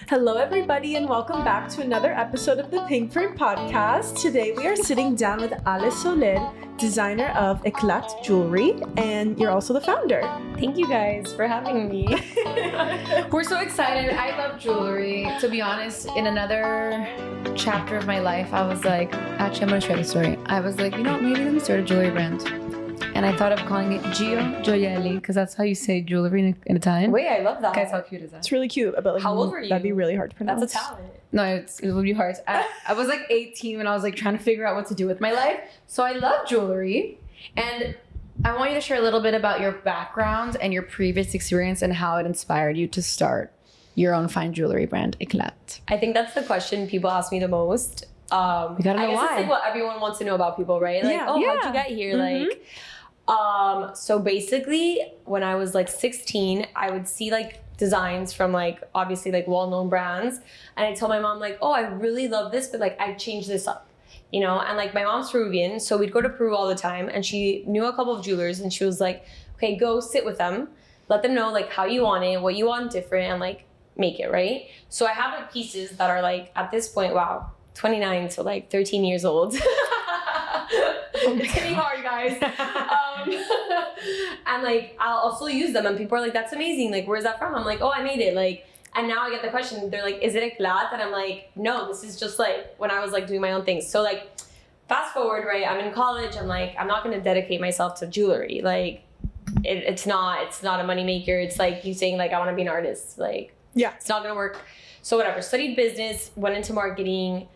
Hello, everybody, and welcome back to another episode of the Pink Print Podcast. Today, we are sitting down with Ale Soler, designer of Éclat Jewelry, and you're also the founder. Thank you guys for having me. We're so excited. I love jewelry. To be honest, in another chapter of my life, I was like, actually, I'm going to share the story. I was like, maybe let me start a jewelry brand. And I thought of calling it Gio Gioielli, because that's how you say jewelry in Italian. Wait, I love that. Guys, how cute is that? It's really cute. But like, how old were you? That'd be really hard to pronounce. That's a talent. No, it would be hard. I was like 18 when I was like trying to figure out what to do with my life. So I love jewelry. And I want you to share a little bit about your background and your previous experience and how it inspired you to start your own fine jewelry brand, Éclat. I think that's the question people ask me the most. We gotta know I guess why. it's like what everyone wants to know about people, right? Like, how'd you get here? Mm-hmm. So basically when I was like 16, I would see like designs from like obviously like well-known brands, and I told my mom like, oh, I really love this, but like I changed this up, and like my mom's Peruvian, so we'd go to Peru all the time, and she knew a couple of jewelers, and she was like, okay, go sit with them, let them know like how you want it, what you want different, and like make it, right? So I have like pieces that are like at this point, 29 to like 13 years old. It's getting hard, guys. And like I'll still use them, and people are like, that's amazing, like where's that from? I'm like, oh, I made it. Like, and now I get the question, they're like, is it Éclat? And I'm like, no, this is just like when I was like doing my own things. So like fast forward, right, I'm in college, I'm like, I'm not going to dedicate myself to jewelry. Like it's not a moneymaker. It's like you saying like I want to be an artist. Like, yeah, it's not going to work. So whatever, studied business, went into marketing,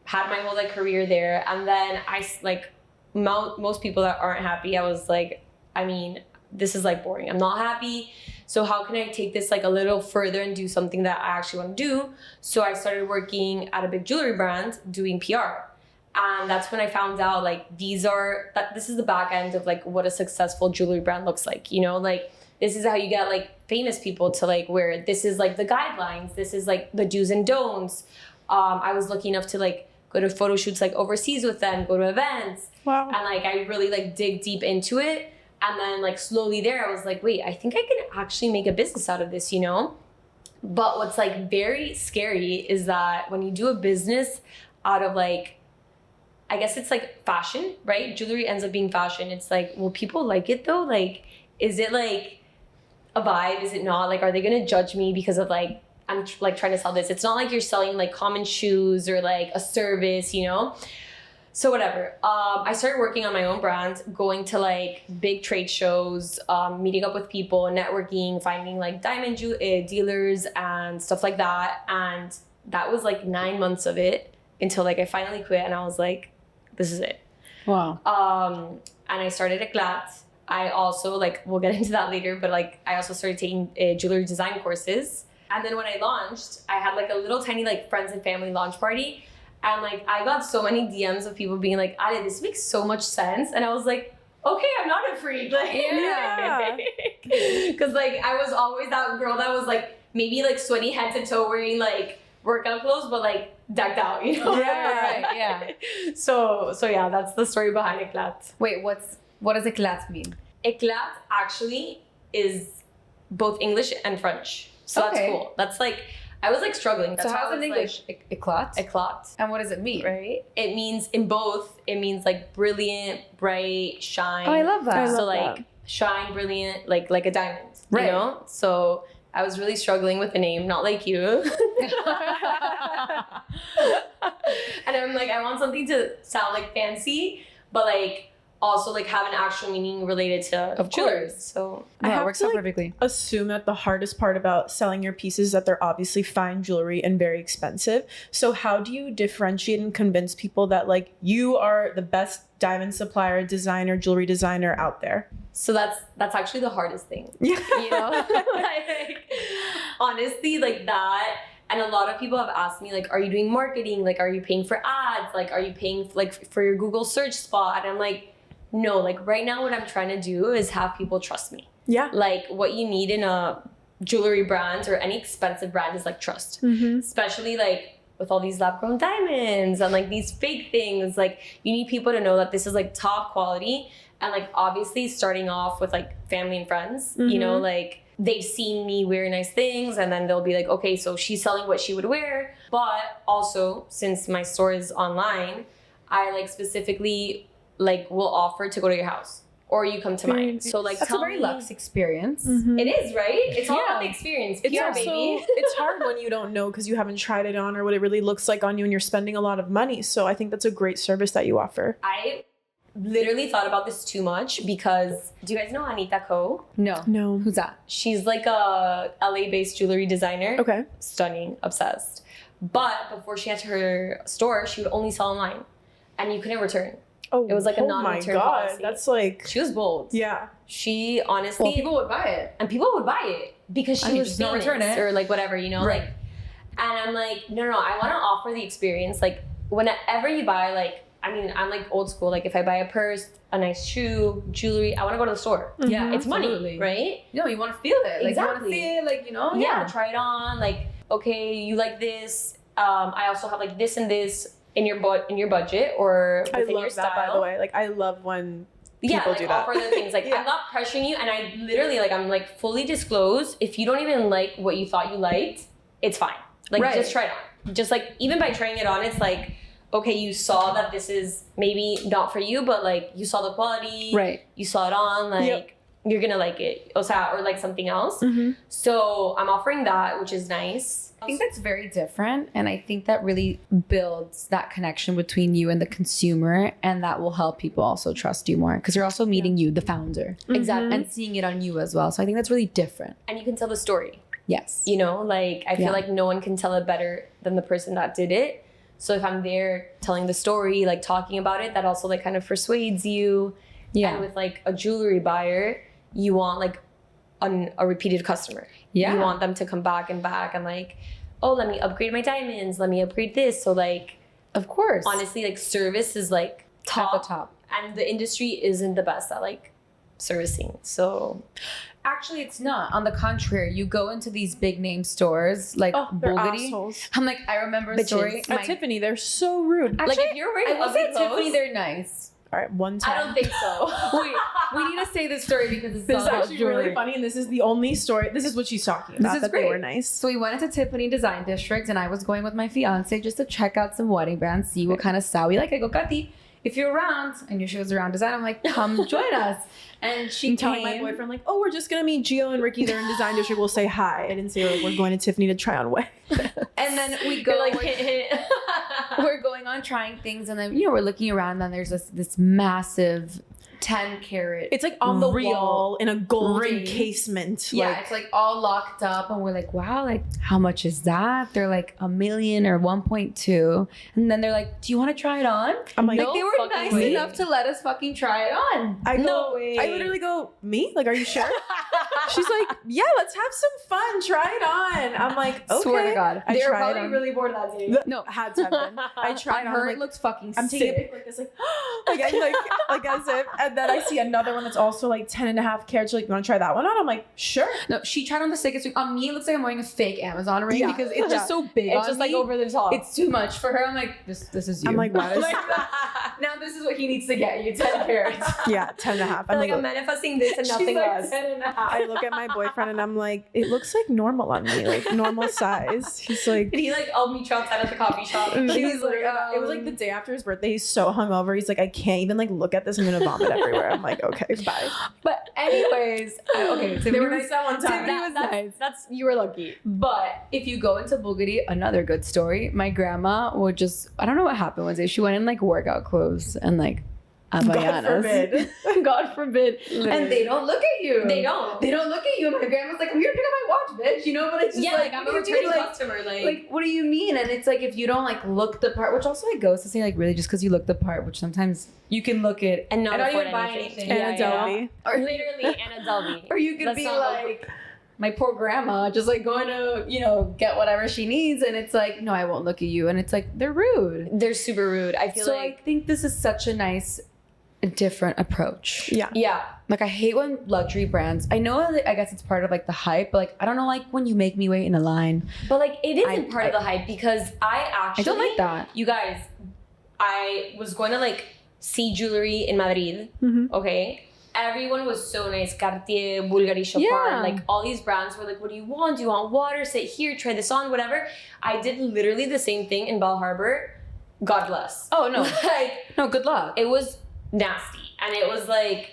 had my whole like career there, and then I like most people that aren't happy, I was like, I mean, this is like boring. I'm not happy. So how can I take this like a little further and do something that I actually want to do? So I started working at a big jewelry brand doing PR. And that's when I found out like this is the back end of like what a successful jewelry brand looks like, like this is how you get like famous people to like wear it. This is like the guidelines. This is like the do's and don'ts. I was lucky enough to like go to photo shoots like overseas with them, go to events. Wow. And like I really like dig deep into it. And then like slowly there I was like, wait, I think I can actually make a business out of this, But what's like very scary is that when you do a business out of like, I guess it's like fashion, right? Jewelry ends up being fashion. It's like, will people like it though? Like, is it like a vibe? Is it not? Like, are they gonna judge me because of like, I'm like trying to sell this? It's not like you're selling like common shoes or like a service, So whatever. I started working on my own brand, going to like big trade shows, meeting up with people, networking, finding like diamond dealers and stuff like that. And that was like 9 months of it until like I finally quit, and I was like, this is it. Wow. And I started Éclat. I also like, we'll get into that later, but like I also started taking jewelry design courses. And then when I launched, I had like a little tiny like friends and family launch party. And like, I got so many DMs of people being like, Ale, this makes so much sense. And I was like, okay, I'm not a freak. Like, yeah. Cause like, I was always that girl that was like, maybe like sweaty head to toe wearing like workout clothes, but like decked out, Yeah, right, yeah. So yeah, that's the story behind Éclat. Wait, what does Éclat mean? Éclat actually is both English and French. So that's cool. That's like, I was like struggling. That's so how's it in English? Like, Éclat? Éclat. And what does it mean? Right? It means, in both, it means like brilliant, bright, shine. Oh, I love that. So like shine, brilliant, like a diamond, right. So I was really struggling with the name, not like you. And I'm like, I want something to sound like fancy, but like also like have an actual meaning related to jewelers. So yeah, it works out perfectly. Assume that the hardest part about selling your pieces is that they're obviously fine jewelry and very expensive. So how do you differentiate and convince people that like you are the best diamond supplier, designer, jewelry designer out there? So that's actually the hardest thing. Yeah. Like, honestly, like that. And a lot of people have asked me, like, are you doing marketing? Like, are you paying for ads? Like, are you paying like for your Google search spot? And I'm like, no, like right now what I'm trying to do is have people trust me. Yeah. Like what you need in a jewelry brand or any expensive brand is like trust. Mm-hmm. Especially like with all these lab grown diamonds and like these fake things. Like you need people to know that this is like top quality. And like obviously starting off with like family and friends, Mm-hmm. like they've seen me wear nice things, and then they'll be like, okay, so she's selling what she would wear. But also, since my store is online, I like specifically like will offer to go to your house or you come to mine. So like, that's tell a very me, luxe experience. It is, right? It's all about the experience. It's PR, also, baby. it's hard when you don't know because you haven't tried it on or what it really looks like on you and you're spending a lot of money. So I think that's a great service that you offer. I literally thought about this too much because do you guys know Anita Ko? No. Who's that? She's like a LA-based jewelry designer. Okay. Stunning, obsessed. But before she had her store, she would only sell online, and you couldn't return. Oh, It was like a non-return policy. That's like, She was bold. yeah. She honestly, Well, people would buy it. and people would buy it because she And you was just don't famous return it. or like whatever, you know, Right. like. And I'm like, no, I want to offer the experience. Like, whenever you buy, like, I mean, I'm like old school. Like, if I buy a purse, a nice shoe, jewelry, I want to go to the store. Yeah, It's absolutely. money, right? No, you want to feel it. Like, you want to Exactly. see it, like, you know? Yeah, try it on. Like, okay, you like this. I also have like this and this in your budget or I within love your that, style. by the way. Like, I love when people like do that. offer the things. Like, Yeah. I'm not pressuring you, and I literally like I'm like fully disclosed. If you don't even like what you thought you liked, it's fine. Like, Right. just try it on. Just like even by trying it on, it's like, okay, you saw that this is maybe not for you, but like you saw the quality, Right. You saw it on, like. Yep. You're gonna like it, or like something else. So I'm offering that, which is nice. I think that's very different. And I think that really builds that connection between you and the consumer. And that will help people also trust you more because you're also meeting you, the founder. Exactly. And seeing it on you as well. So I think that's really different. And you can tell the story. Yes. You know, like I feel Yeah. like no one can tell it better than the person that did it. So if I'm there telling the story, like talking about it, that also like kind of persuades you. Yeah. And with like a jewelry buyer, you want like a repeated customer. Yeah. You want them to come back and like, oh, let me upgrade my diamonds. Let me upgrade this. So like, Of course. honestly, like service is like top. At the top. And the industry isn't the best at like servicing. So Actually, it's not. On the contrary, you go into these big name stores like Oh, they're Bulgari. assholes. I'm like, I remember a Bitches. story. At Tiffany, they're so rude. Actually, like if you're wearing I will ugly say Tiffany, clothes, they're nice. All right, one time. I don't think so. Wait, we need to say this story because it's This all is about actually jewelry. really funny, and this is the only story. This is what she's talking about. This is that great. They were nice. So we went into Tiffany Design District, and I was going with my fiance just to check out some wedding bands, see what kind of style we like. I go, Kati, if you're around, I knew she was around design. I'm like, come join us. And she I'm came. telling my boyfriend, like, oh, we're just gonna meet Gio and Ricky. They're in Design District. We'll say hi. I didn't say like, we're going to Tiffany to try on way. And then we go. You're like hit, hit. We're going on trying things, and then we're looking around, and there's this massive 10 carat. It's like on the real wall in a golden ring. casement. Yeah, like, it's like all locked up, and we're like, wow, like how much is that? They're like $1 million or 1.2, and then they're like, do you want to try it on? I'm like, Like they were fucking nice way. enough to let us fucking try it on. I go, No way. I literally go, me? Like, are you sure? She's like, yeah, let's have some fun. Try it on. I'm like, okay. Swear to God. I They were tried probably on. really bored that day. No, Had to have been. I tried I on. heard I'm it like, looks fucking I'm sick. taking a pic like this, like as if, and then I see another one that's also like 10 and a half carats. She's like, you want to try that one on? I'm like, sure. No, she tried on the sickest ring. On me, it looks like I'm wearing a fake Amazon ring Yeah. because it's Yeah. just so big. It's on just like me. over the top. It's too much for her. I'm like, this is you. I'm like, why is now this is what he needs to get you 10 carats. yeah, 10 and a half. I'm I'm like, I'm like, manifesting this and nothing She's like less. 10 and a half. I look at my boyfriend and I'm like, it looks like normal on me, like normal size. He's like, Did he like meet you outside at the coffee shop? and He's he's like, like, it was like the day after his birthday. He's so hungover. He's like, I can't even like look at this. I'm gonna vomit everywhere. I'm like, okay, bye. But anyways, okay, They were nice that one time. Tiffany was nice. That's you were lucky. But if you go into Bulgari, another good story. My grandma would just, I don't know what happened one day. She went in like workout clothes and like God Havaianas. forbid. God forbid. And they don't look at you. They don't. They don't look at you. And my grandma's like, I'm here to pick up my watch, bitch. You know, but it's just Yeah, like I'm a what do you returning do? Like, customer. like, what do you mean? And it's like, if you don't like look the part, which also like goes to say like really just because you look the part, which sometimes you can look it and not afford even buy anything. anything. And a Delvey. Or Literally Anna Delvey. Or you could Let's be not look- like, my poor grandma, just like going to, get whatever she needs. And it's like, no, I won't look at you. And it's like, they're rude. They're super rude. I feel So like I think this is such a nice, different approach. Yeah. yeah. Like, I hate when luxury brands, I know that I guess it's part of like the hype, but like, I don't know, like when you make me wait in a line. But like it isn't part of the hype because I I don't like that. You guys, I was going to like see jewelry in Madrid, Mhm. okay? everyone was so nice. Cartier, Bulgari, Chopin, Yeah. like all these brands were like, what do you want? Do you want water? Sit here, try this on, whatever. I did literally the same thing in Bell Harbor. God bless. Oh no, Like, no, good luck. it was nasty. And it was like,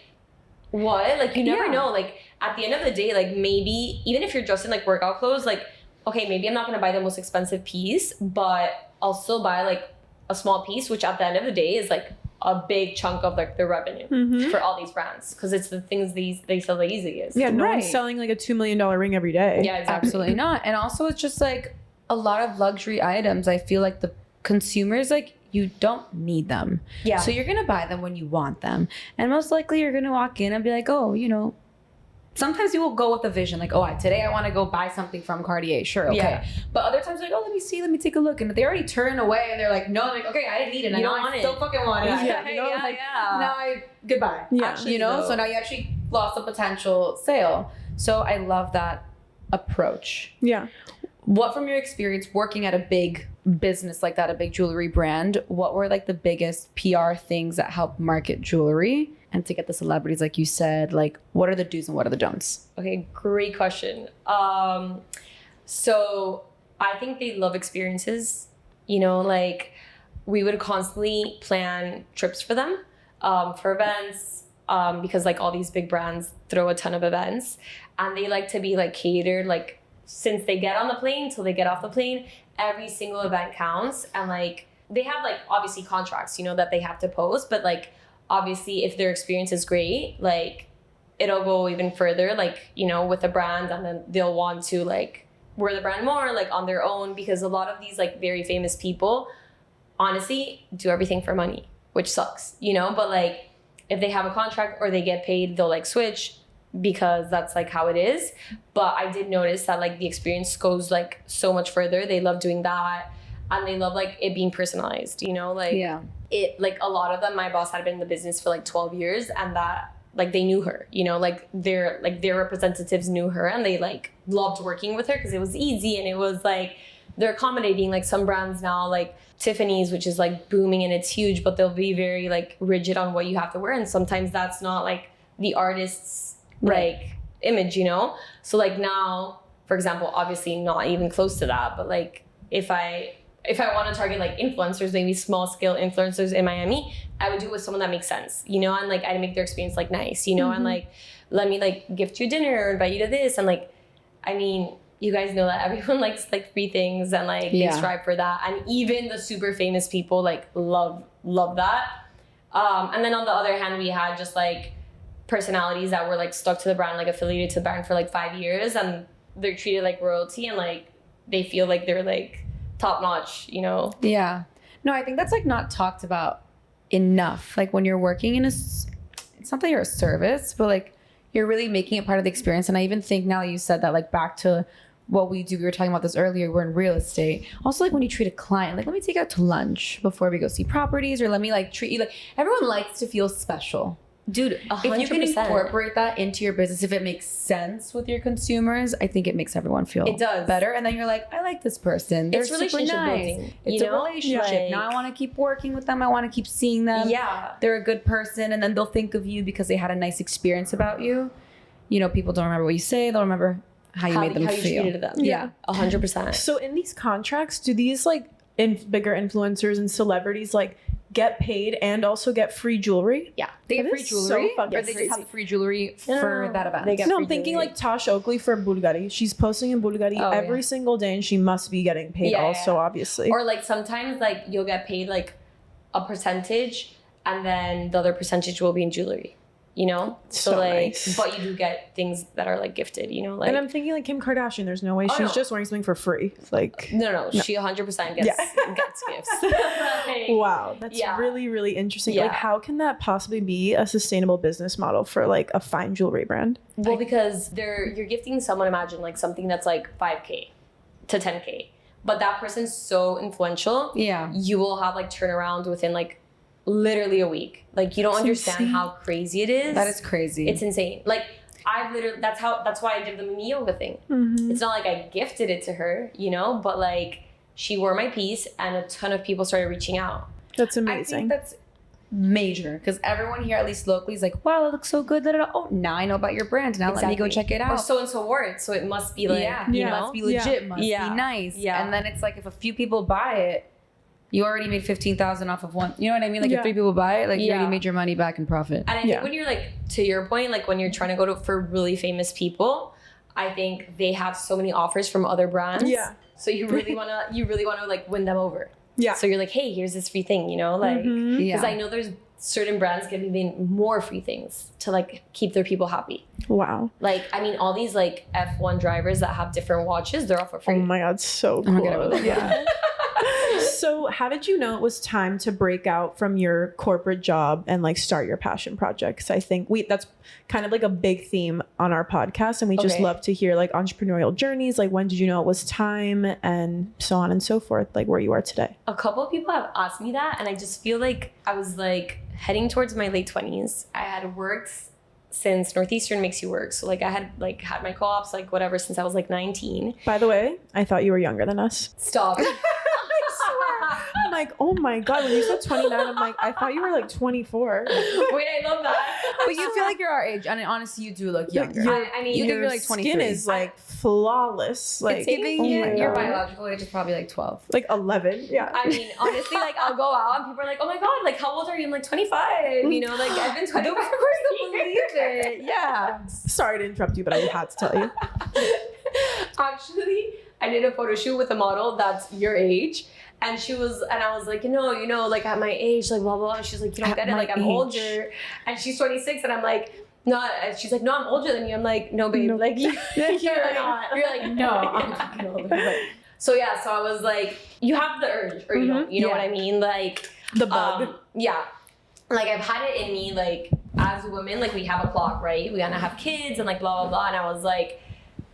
what? Like, you never Yeah. know. Like, at the end of the day, like, maybe, even if you're dressed in like workout clothes, like, okay, maybe I'm not gonna buy the most expensive piece, but I'll still buy like a small piece, which at the end of the day is like a big chunk of like the revenue for all these brands, because it's the things they sell the easiest. Yeah, no Right. one's selling like a $2 million ring every day. Yeah, exactly. Absolutely not. And also, it's just like a lot of luxury items. I feel like the consumers, like, you don't need them. Yeah. So you're gonna buy them when you want them, and most likely you're gonna walk in and be like, oh, you know. Sometimes you will go with a vision, like, oh, today I want to go buy something from Cartier. Sure, okay. Yeah. But other times, like, oh, let me take a look. And they already turn away and they're like, no, like, okay, I didn't need it. You don't I want it. still fucking want it. Yeah, you you know, know, like, now goodbye. Yeah. Actually, You know, though. so now you actually lost a potential sale. So I love that approach. Yeah. What, from your experience working at a big business like that, a big jewelry brand, what were like the biggest PR things that helped market jewelry and to get the celebrities, like you said? Like, what are the do's and what are the don'ts? Okay, great question. So I think they love experiences. You know, like, we would constantly plan trips for them, for events, because like all these big brands throw a ton of events, and they like to be like catered, like, since they get on the plane till they get off the plane, every single event counts. And like, they have like obviously contracts, you know, that they have to post, but like, obviously if their experience is great, like, it'll go even further, like, you know, with the brand, and then they'll want to like wear the brand more like on their own, because a lot of these like very famous people honestly do everything for money, which sucks, you know. But like, if they have a contract or they get paid, they'll like switch, because that's like how it is. But I did notice that like the experience goes like so much further. They love doing that, and they love like it being personalized, you know, like it, like a lot of them, my boss had been in the business for like 12 years, and that like they knew her, you know, like their representatives knew her, and they like loved working with her because it was easy, and it was like they're accommodating. Like, some brands now, like Tiffany's, which is like booming and it's huge, but they'll be very like rigid on what you have to wear, and sometimes that's not like the artist's like image, you know. So like now, for example, obviously not even close to that, but like if I want to target like influencers, maybe small scale influencers in Miami, I would do it with someone that makes sense, you know, and like I'd make their experience like nice, you know, and like, let me like gift you dinner or invite you to this. And like, I mean, you guys know that everyone likes like free things, and like they strive for that. And even the super famous people like love that. And then on the other hand, we had just like personalities that were like stuck to the brand, like affiliated to the brand for like 5 years, and they're treated like royalty, and like they feel like they're like top notch, you know. Yeah. No, I think that's like not talked about enough. Like, when you're working in it's not that you're a service, but like you're really making it part of the experience. And I even think, now that you said that, like, back to what we do, we were talking about this earlier, we're in real estate. Also, like, when you treat a client, like, let me take you out to lunch before we go see properties, or let me like treat you like, everyone likes to feel special. Dude, 100%. If you can incorporate that into your business, if it makes sense with your consumers, I think it makes everyone feel better. And then you're like, I like this person. They're It's super relationship nice. building. It's a relationship. Like, now I want to keep working with them. I want to keep seeing them. Yeah. They're a good person. And then they'll think of you because they had a nice experience about you. You know, people don't remember what you say. They'll remember how you made them how feel. you treated them. Yeah. 100%. So in these contracts, do these like bigger influencers and celebrities like get paid and also get free jewelry? Yeah. They get That free is so jewelry. fucking Or they just crazy. have the free jewelry for that event. They get No, free I'm thinking jewelry. like Tosh Oakley for Bulgari. She's posting in Bulgari Oh, every yeah. single day, and she must be getting paid Yeah, also, yeah. obviously. Or like sometimes like you'll get paid like a percentage, and then the other percentage will be in jewelry, you know? So like, nice. but you do get things that are like gifted, you know? Like, and I'm thinking like Kim Kardashian, there's no way Oh, she's no. just wearing something for free. Like, no, she 100% gets Yeah. gets gifts. Like, wow, that's Yeah. really, really interesting. Yeah. Like, how can that possibly be a sustainable business model for like a fine jewelry brand? Well, because you're gifting someone, imagine like something that's like 5K to 10K, but that person's so influential. Yeah. You will have like turnaround within like literally a week. Like, you don't That's understand insane. how crazy it is. That is crazy. It's insane. Like, I've literally, that's why I did the Mimi yoga thing. Mm-hmm. It's not like I gifted it to her, you know, but like she wore my piece and a ton of people started reaching out. That's I amazing. think that's major because everyone here, at least locally, is like, wow, it looks so good. Da, da, da. Oh, now I know about your brand. Now let me go check it out. Or so and so wore it, so it must be like, it must be legit, must be nice. Yeah. And then it's like if a few people buy it, you already made 15,000 off of one. You know what I mean? Like if 3 people buy it, like you already made your money back in profit. And I think when you're like, to your point, like when you're trying to go for really famous people, I think they have so many offers from other brands. Yeah. So you really wanna like win them over. Yeah. So you're like, hey, here's this free thing, you know, like because I know there's certain brands giving more free things to like keep their people happy. Wow. Like, I mean, all these like F1 drivers that have different watches, they're all for free. Oh my God, so cool. Yeah. So how did you know it was time to break out from your corporate job and like start your passion projects? I think that's kind of like a big theme on our podcast, and we just love to hear like entrepreneurial journeys. Like when did you know it was time, and so on and so forth, like where you are today? A couple of people have asked me that, and I just feel like I was like heading towards my late 20s. I had worked since Northeastern makes you work. So like I had my co-ops, like whatever, since I was like 19. By the way, I thought you were younger than us. Stop. I'm like, oh my God, when you said 29, I'm like, I thought you were like 24. Wait, I love that. But you feel like you're our age. And honestly, you do look younger. I mean, you think your you're like 23. skin is like flawless. Like, it's giving your biological age is probably like 12. Like 11. Yeah. I mean, honestly, like I'll go out and people are like, oh my God, like how old are you? I'm like 25. You know, like I've been 25 Of course, don't believe it. Yeah. Sorry to interrupt you, but I had to tell you. Actually, I did a photo shoot with a model that's your age. And I was like, you know, like at my age, like blah, blah, blah. And she's like, you don't get it. Like I'm older. And she's 26 and I'm like, no. And she's like, no, I'm older than you. I'm like, no, babe. No. Like, you're not. You're like, no, I'm fucking older. But, so yeah, so I was like, you have the urge or you don't, you know what I mean? Like the bug. Yeah. Like I've had it in me, like as a woman, like we have a clock, right? We gotta have kids and like blah, blah, blah. And I was like,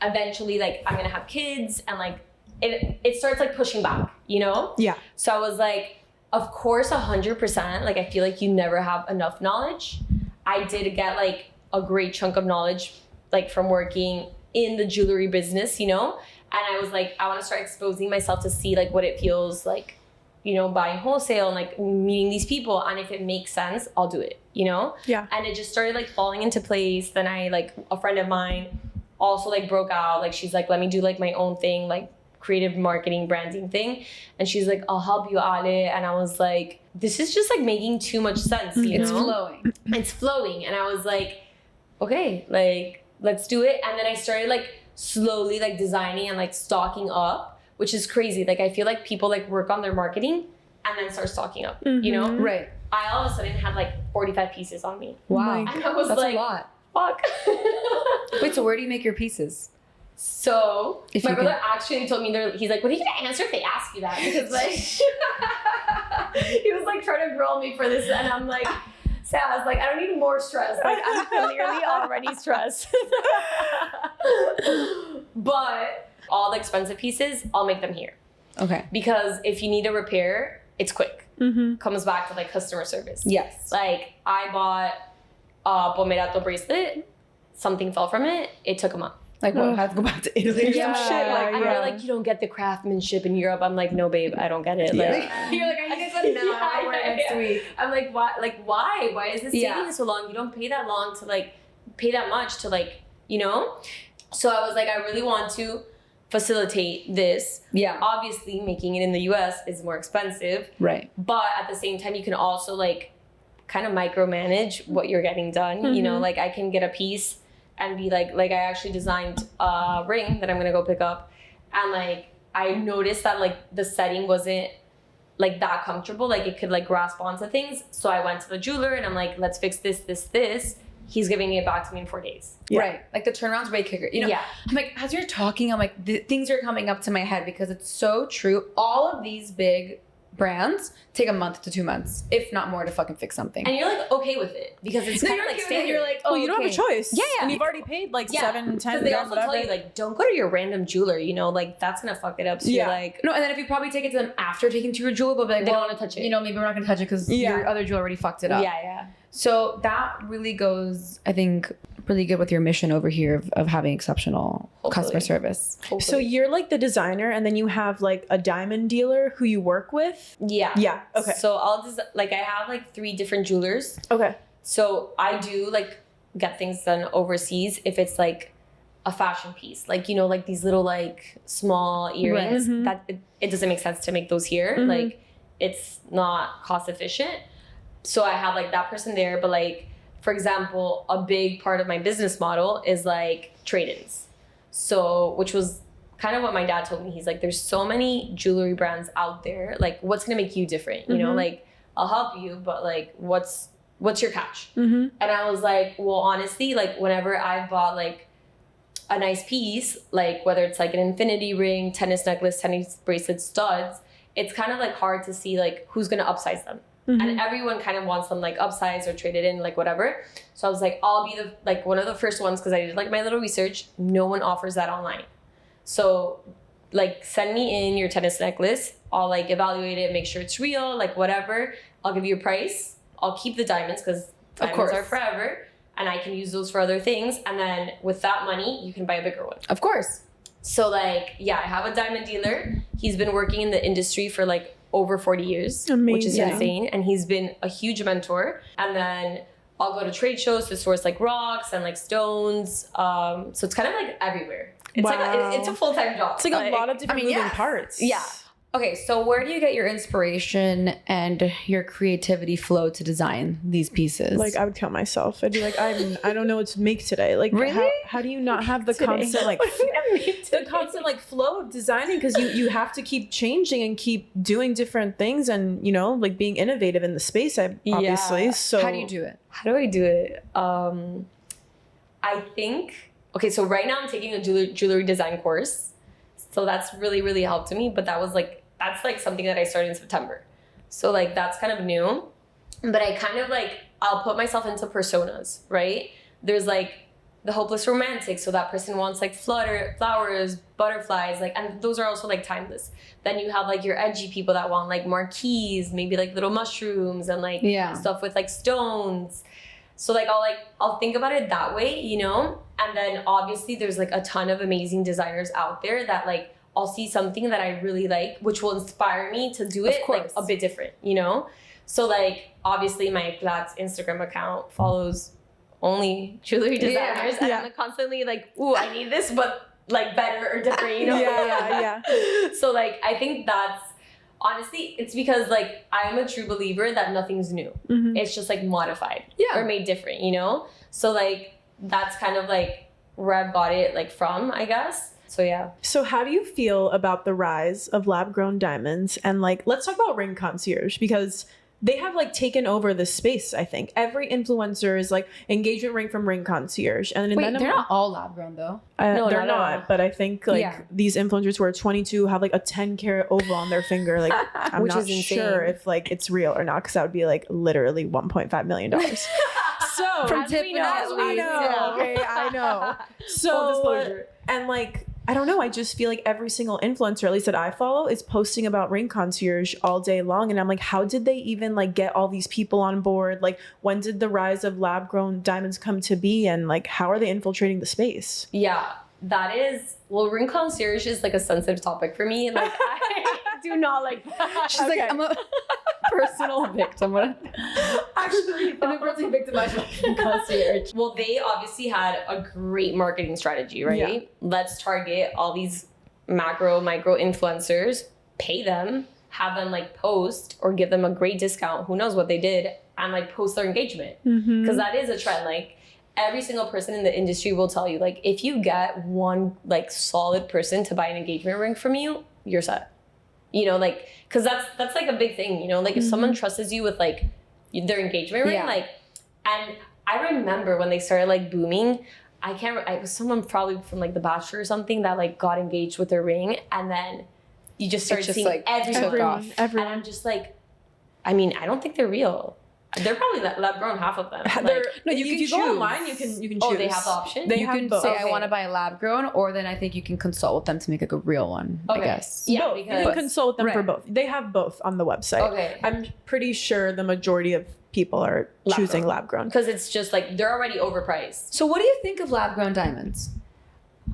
eventually, like I'm gonna have kids and like, it starts like pushing back, you know? Yeah. So I was like, of course, 100%. Like, I feel like you never have enough knowledge. I did get like a great chunk of knowledge, like from working in the jewelry business, you know? And I was like, I want to start exposing myself to see like what it feels like, you know, buying wholesale and like meeting these people. And if it makes sense, I'll do it, you know? Yeah. And it just started like falling into place. Then I like a friend of mine also like broke out. Like, she's like, let me do like my own thing, like creative marketing branding thing, and she's like, I'll help you at it. And I was like, this is just like making too much sense, you know? It's flowing. And I was like, okay, like let's do it. And then I started like slowly like designing and like stocking up, which is crazy. Like I feel like people like work on their marketing and then start stocking up, you know? Right. I all of a sudden had like 45 pieces on me. Wow. And I was That's like, a lot. fuck. Wait, so where do you make your pieces? So my brother actually told me, he's like, what are you gonna answer if they ask you that? Because like, he was like trying to grill me for this, and I'm like, Sam, I was like, I don't need more stress. Like I'm clearly already stressed. But all the expensive pieces, I'll make them here. Okay. Because if you need a repair, it's quick. Comes back to like customer service. Yes. Like I bought a Pomerato bracelet, something fell from it. It took a month. Like, what? I have to go back to Italy or some shit. Like, and they're like, you don't get the craftsmanship in Europe. I'm like, no, babe, I don't get it. Like, you're like, I need this one now. Or next week. I'm like, why? Like, why? Why is this taking so long? You don't pay that long to like, pay that much to like, you know? So I was like, I really want to facilitate this. Yeah. Obviously, making it in the US is more expensive. Right. But at the same time, you can also like kind of micromanage what you're getting done. You know, like I can get a piece and be like I actually designed a ring that I'm gonna go pick up, and like I noticed that like the setting wasn't like that comfortable, like it could like grasp onto things. So I went to the jeweler and I'm like, let's fix this. He's giving it back to me in 4 days. Yeah. Right, like the turnaround's way quicker. You know, I'm like, as you're talking, I'm like, things are coming up to my head because it's so true. All of these big brands take a month to 2 months, if not more, to fucking fix something. And you're like okay with it because it's kind of like standard. You're like, oh, you don't have a choice. Yeah. And you've already paid like 7, 10. Because they also tell you like, don't go to your random jeweler. You know, like that's gonna fuck it up. So you're like, no. And then if you probably take it to them after taking to your jeweler, they'll be like, they don't want to touch it. You know, maybe we're not gonna touch it because your other jeweler already fucked it up. Yeah. So that really goes, I think, really good with your mission over here of having exceptional customer Hopefully. service. So you're like the designer, and then you have like a diamond dealer who you work with. Yeah. Yeah. Okay. So I'll just like I have like 3 different jewelers. Okay. So I do like get things done overseas if it's like a fashion piece, like, you know, like these little like small earrings Mhm. that it doesn't make sense to make those here. Mhm. Like it's not cost efficient. So I have like that person there. But like, for example, a big part of my business model is like trade-ins. So, which was kind of what my dad told me. He's like, there's so many jewelry brands out there. Like, what's going to make you different? You know, Mhm. like I'll help you, but like, what's your catch? Mm-hmm. And I was like, well, honestly, like whenever I've bought like a nice piece, like whether it's like an infinity ring, tennis necklace, tennis bracelet, studs, it's kind of like hard to see like who's going to upsize them. Mm-hmm. And everyone kind of wants them like upsized or traded in, like whatever. So I was like, I'll be the like one of the first ones, because I did like my little research. No one offers that online. So like send me in your tennis necklace. I'll like evaluate it, make sure it's real, like whatever. I'll give you a price. I'll keep the diamonds because diamonds course. are forever. And I can use those for other things. And then with that money, you can buy a bigger one. Of course. So like, yeah, I have a diamond dealer. He's been working in the industry for like over 40 years, which is Amazing. insane. And he's been a huge mentor. And then I'll go to trade shows to source like rocks and like stones. So it's kind of like everywhere. It's like Wow. it's a full-time job. It's like a lot of different moving yes. parts. Yeah. Okay, so where do you get your inspiration and your creativity flow to design these pieces? Like I would kill myself. I'd be like, I don't know what to make today. Like, Really? how do you not have the constant like the constant like flow of designing? Because you have to keep changing and keep doing different things, and you know, like being innovative in the space. Obviously. Yeah. So how do you do it? How do I do it? I think, okay, so right now I'm taking a jewelry design course. So that's really, really helped me. But that's like something that I started in September. So like that's kind of new. But I kind of like, I'll put myself into personas, right? There's like the hopeless romantic. So that person wants like flowers, butterflies, like, and those are also like timeless. Then you have like your edgy people that want like marquees, maybe like little mushrooms and like stuff with like stones. So like I'll think about it that way, you know? And then obviously there's like a ton of amazing designers out there that like I'll see something that I really like, which will inspire me to do it like a bit different, you know? So like obviously my Éclat's Instagram account follows only jewelry designers. And I'm like constantly like, ooh, I need this, but like better or different, you know? Yeah. So like I think that's honestly, it's because like I'm a true believer that nothing's new. Mhm. It's just like modified Yeah. or made different, you know? So like that's kind of like where I've got it like from, I guess. So yeah. So how do you feel about the rise of lab grown diamonds? And like, let's talk about ring concierge, because they have like taken over this space. I think every influencer is like engagement ring from ring concierge, and Wait, then they're not all lab grown though. No, they're not at all. not. But I think like these influencers who are 22 have like a 10-carat oval on their finger. Like I'm Which not is insane. sure if like it's real or not, because that would be like literally $1.5 million. So From As we Tiffany. know, I know. yeah. Okay, I know. So Full disclosure. and like, I don't know. I just feel like every single influencer, at least that I follow, is posting about ring concierge all day long. And I'm like, how did they even like get all these people on board? Like, when did the rise of lab grown diamonds come to be? And like, how are they infiltrating the space? Yeah, that is, well, ring concierge is like a sensitive topic for me. Like I do not like that. She's like, I'm a personal victim. Actually, I'm a personally victimized by concierge. well, they obviously had a great marketing strategy, right? Yeah. Let's target all these micro influencers, pay them, have them like post or give them a great discount. Who knows what they did, and like post their engagement, because that is a trend. Like every single person in the industry will tell you, like if you get one like solid person to buy an engagement ring from you, you're set. You know, like, because that's like a big thing, you know, like if someone trusts you with like their engagement ring, like, and I remember when they started like booming, I was someone probably from like The Bachelor or something that like got engaged with their ring, and then you just started seeing like everyone, took off. and I'm just like, I mean, I don't think they're real. They're probably lab grown, half of them. No, you if can you go choose. online, you can choose. Oh, they have the option? They You have can both. say, Okay. I want to buy a lab grown, or then I think you can consult with them to make like a real one, I Okay. guess. Yeah, Both. You because- can consult them for Right. both. They have both on the website. Okay. I'm pretty sure the majority of people are choosing lab grown. Because it's just like, they're already overpriced. So what do you think of lab grown diamonds?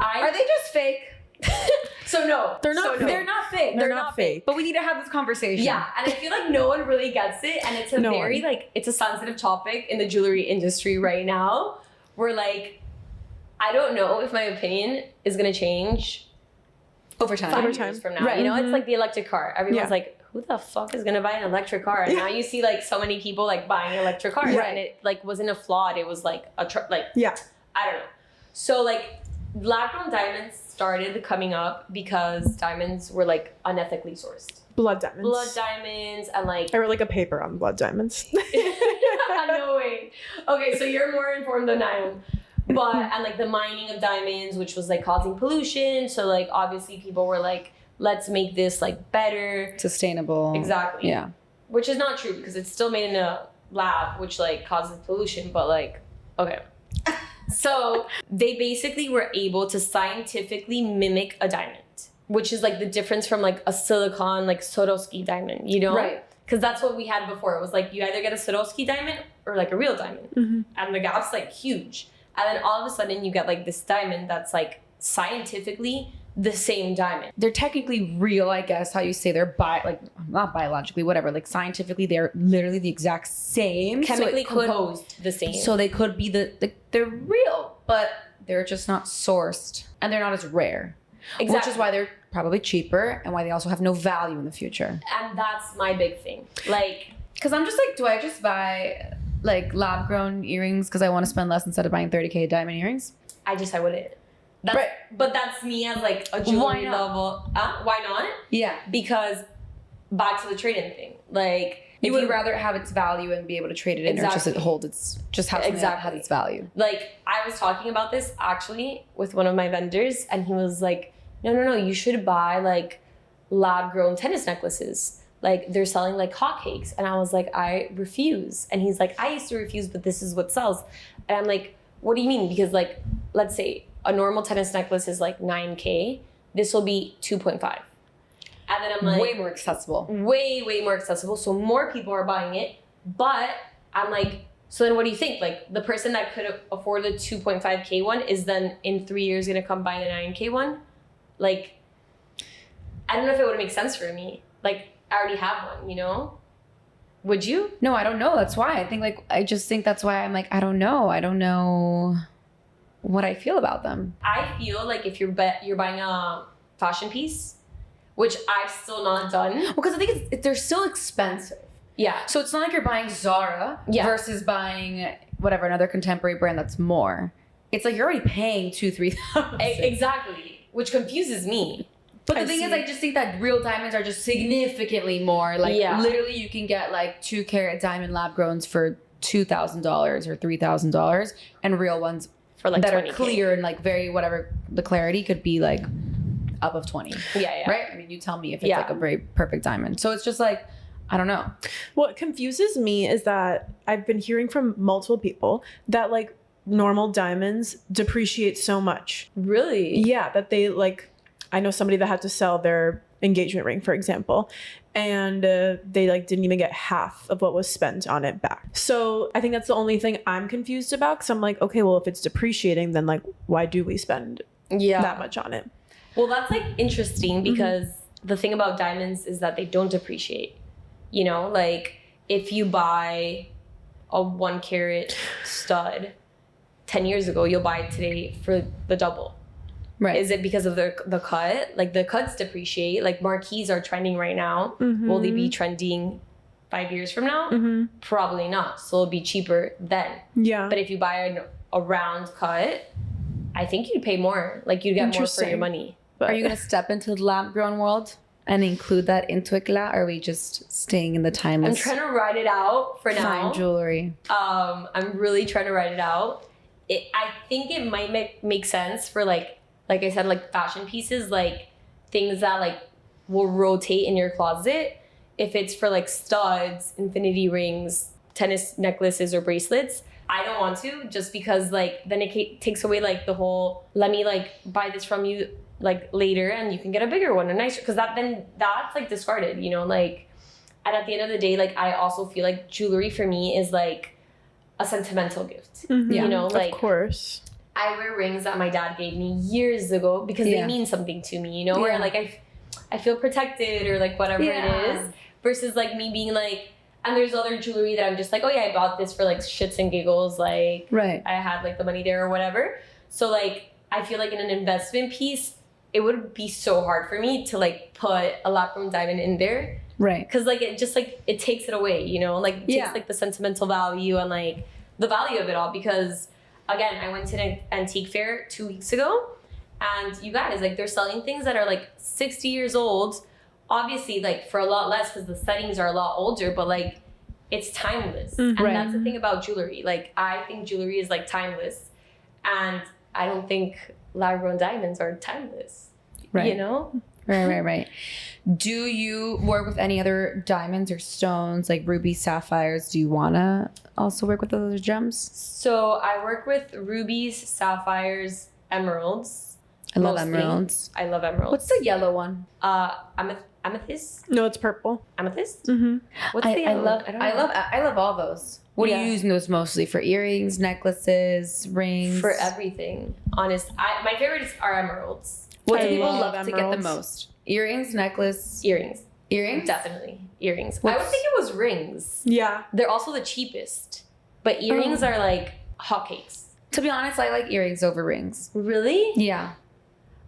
Are they just fake? So no. They're not So no. They're not fake. They're not fake. But we need to have this conversation. Yeah, and I feel like no one really gets it, and it's a No very one. like it's a sensitive topic in the jewelry industry right now. Where like, I don't know if my opinion is gonna change Over time. 5 Over years time. from now. Right. You know, Mhm. it's like the electric car. Everyone's Yeah. like, who the fuck is gonna buy an electric car? And now you see like so many people like buying electric cars, Right. and it like wasn't a flawed. It was like a like Yeah. I don't know. So like, lab grown diamonds started coming up because diamonds were like unethically sourced. Blood diamonds. Blood diamonds and like I wrote like a paper on blood diamonds. no way. Okay, so you're more informed than I am. But and like the mining of diamonds, which was like causing pollution. So like obviously people were like, let's make this like better. Sustainable. Exactly. Yeah. Which is not true because it's still made in a lab, which like causes pollution. But like, okay. So they basically were able to scientifically mimic a diamond, which is like the difference from like a silicon, like Swarovski diamond, you know? Right. Because that's what we had before. It was like you either get a Swarovski diamond or like a real diamond. Mhm. And the gap's like huge. And then all of a sudden you get like this diamond that's like scientifically the same diamond. They're technically real, I guess, how you say they're like not biologically, whatever. Like scientifically, they're literally the exact same. Chemically it could- composed the same. So they could be they're real, but they're just not sourced and they're not as rare. Exactly. Which is why they're probably cheaper and why they also have no value in the future. And that's my big thing. Like, Because I'm just like, do I just buy like lab grown earrings because I want to spend less instead of buying 30K diamond earrings? I wouldn't. That's, Right. But that's me as like a Why jewelry not? level. Why not? Yeah. Because back to the trade-in thing. Like, You if would rather have its value and be able to trade it in, or just Exactly. it hold its just have something that Exactly. has its value. Like, I was talking about this actually with one of my vendors, and he was like, no, you should buy like lab-grown tennis necklaces. Like, they're selling like hotcakes. And I was like, I refuse. And he's like, I used to refuse, but this is what sells. And I'm like, what do you mean? Because like, let's say a normal tennis necklace is like 9K. This will be 2.5. And then I'm like, Way more accessible. way more accessible, so more people are buying it. But I'm like, so then what do you think? Like, the person that could afford the 2.5K one is then in 3 years gonna come buy the 9K one? Like, I don't know if it would make sense for me. Like, I already have one, you know? Would you? No, I don't know. That's why I just think that's why I'm like, I don't know what I feel about them. I feel like if you're buying a fashion piece, which I've still not done. Because I think they're still expensive. Yeah. So it's not like you're buying Zara Yeah. versus buying whatever another contemporary brand that's more. It's like you're already paying 2,000-3,000. Exactly. Which confuses me. But the I thing is, see. I just think that real diamonds are just significantly more. Like Yeah. literally, you can get like 2-carat diamond lab growns for $2,000 or $3,000, and real ones For like that 20K. are clear and like very whatever the clarity could be like up of 20. Yeah. Right? I mean, you tell me if it's Yeah. like a very perfect diamond. So it's just like, I don't know. What confuses me is that I've been hearing from multiple people that like normal diamonds depreciate so much. Really? Yeah, that they like, I know somebody that had to sell their engagement ring, for example, and they like didn't even get half of what was spent on it back. So I think that's the only thing I'm confused about, because I'm like, okay, well, if it's depreciating, then like, why do we spend that much on it? Well, that's like interesting because the thing about diamonds is that they don't depreciate. You know, like if you buy a 1 carat stud 10 years ago, you'll buy it today for the double. Right. Is it because of the cut? Like the cuts depreciate. Like marquise are trending right now. Will they be trending 5 years from now? Probably not. So it'll be cheaper then. Yeah. But if you buy a round cut, I think you'd pay more. Like you'd get more for your Interesting. money. But Are you going to step into the lab grown world and include that into Éclat? Or are we just staying in the I'm timeless trying to ride it out for now. fine jewelry? I'm really trying to write it out. I think it might make sense for like I said, like fashion pieces, like things that like will rotate in your closet. If it's for like studs, infinity rings, tennis necklaces or bracelets. I don't want to, just because like then it takes away like the whole, let me like buy this from you like later and you can get a bigger one, a nicer, because that's like discarded, you know, like. And at the end of the day, like I also feel like jewelry for me is like a sentimental gift. You know, like of course. I wear rings that my dad gave me years ago because they mean something to me, you know, where like I feel protected or like whatever it is, versus like me being like, and there's other jewelry that I'm just like, oh yeah, I bought this for like shits and giggles, like I had like the money there or whatever. So like I feel like in an investment piece, it would be so hard for me to like put a lab-grown diamond in there. Right. Because like it just like it takes it away, you know, like it takes like the sentimental value and like the value of it all. Because again, I went to an antique fair 2 weeks ago, and you guys, like they're selling things that are like 60 years old, obviously like for a lot less because the settings are a lot older, but like it's timeless. And that's the thing about jewelry. Like I think jewelry is like timeless, and I don't think lab-grown diamonds are timeless. You know? Right. Do you work with any other diamonds or stones, like rubies, sapphires? Do you want to also work with other gems? So I work with rubies, sapphires, emeralds. I love emeralds. I love emeralds. What's the yellow one? Amethyst? No, it's purple. Amethyst? What's the yellow? I love all those. What are you using those mostly for? Earrings, necklaces, rings? For everything. Honest. My favorites are emeralds. What do people love to get the most? Earrings, necklace? Earrings. Earrings? Definitely. Earrings. I would think it was rings. Yeah. They're also the cheapest. But earrings are like hotcakes. To be honest, I like earrings over rings. Really? Yeah.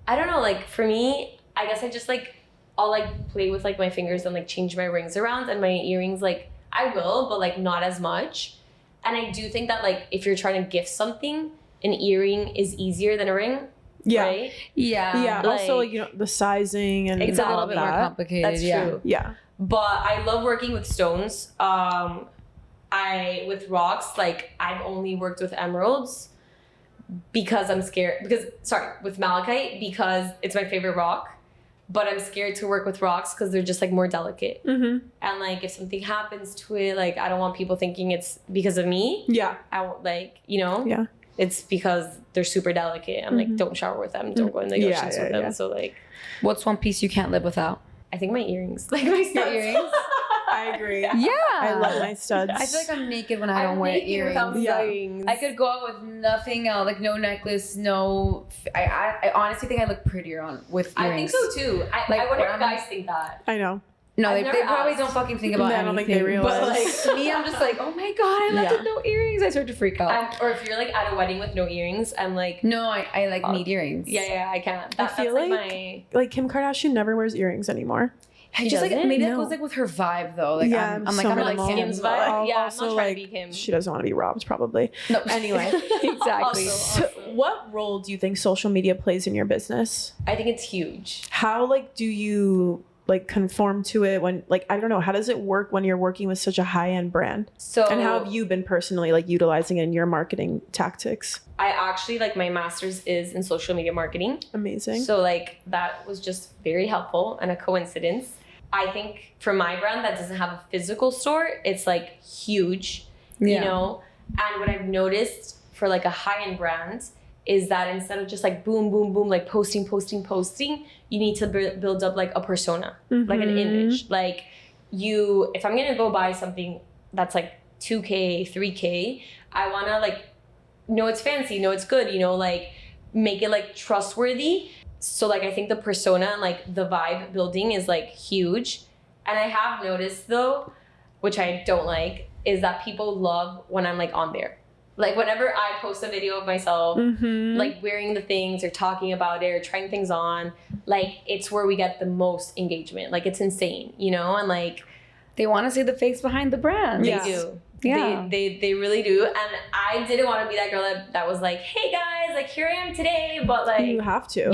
I don't know. Like for me, I guess I just like, I'll like play with like my fingers and like change my rings around, and my earrings, like I will, but like not as much. And I do think that like if you're trying to gift something, an earring is easier than a ring. Yeah. Right? Yeah. Also, like, you know, the sizing and it's a little bit more complicated. That's true. Yeah. But I love working with stones. With rocks, like I've only worked with emeralds because I'm scared. With malachite because it's my favorite rock. But I'm scared to work with rocks because they're just like more delicate. And like if something happens to it, like I don't want people thinking it's because of me. Yeah. I won't, like, you know. Yeah. It's because they're super delicate. I'm like, don't shower with them. Don't go in the oceans with them. So like, what's one piece you can't live without? I think my earrings. Like my studs. Earrings? I agree. Yeah. I love my studs. I feel like I'm naked when I don't wear earrings. Earrings. I could go out with nothing else, like no necklace, no. I honestly think I look prettier with earrings. I think so too. I wonder if guys think that. I know. No, I've they never probably asked. don't fucking think about I anything. don't think they realize. But like me, I'm just like, oh my god, I left with no earrings. I start to freak out. Or if you're like at a wedding with no earrings, I'm like, no, I like need earrings. Yeah, I can't. I feel that's like Kim Kardashian never wears earrings anymore. I just like maybe that goes like with her vibe though. Like yeah, I'm like Kim's vibe. Yeah, also, I'm not trying like, to be Kim. She doesn't want to be robbed, probably. No, anyway, exactly. So, what role do you think social media plays in your business? I think it's huge. How like do you like conform to it when like I don't know, how does it work when you're working with such a high-end brand? So and how have you been personally like utilizing it in your marketing tactics? I actually like my master's is in social media marketing. Amazing. So like that was just very helpful and a coincidence. I think for my brand that doesn't have a physical store, it's like huge, you know? And what I've noticed for like a high-end brand is that instead of just like boom, boom, boom, like posting, you need to build up like a persona, like an image. Like if I'm gonna go buy something that's like 2K, 3K, I wanna like, know it's fancy, know it's good, you know, like make it like trustworthy. So like I think the persona and like the vibe building is like huge. And I have noticed though, which I don't like, is that people love when I'm like on there. Like whenever I post a video of myself, like wearing the things or talking about it or trying things on, like it's where we get the most engagement. Like it's insane, you know? And like they want to see the face behind the brand. They do. Yeah. They really do. And I didn't want to be that girl that was like, hey guys, like here I am today. But like you have to.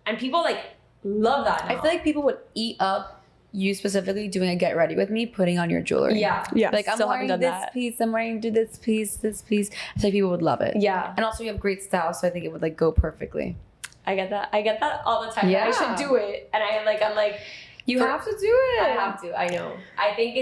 And people like love that now. I feel like people would eat up you specifically doing a get ready with me, putting on your jewelry. Yeah. Like I'm wearing this piece, I'm wearing this piece. I feel like people would love it. Yeah. And also you have great style, so I think it would like go perfectly. I get that all the time. Yeah. I should do it. And I'm like, you have to do it. I have to. I know. I think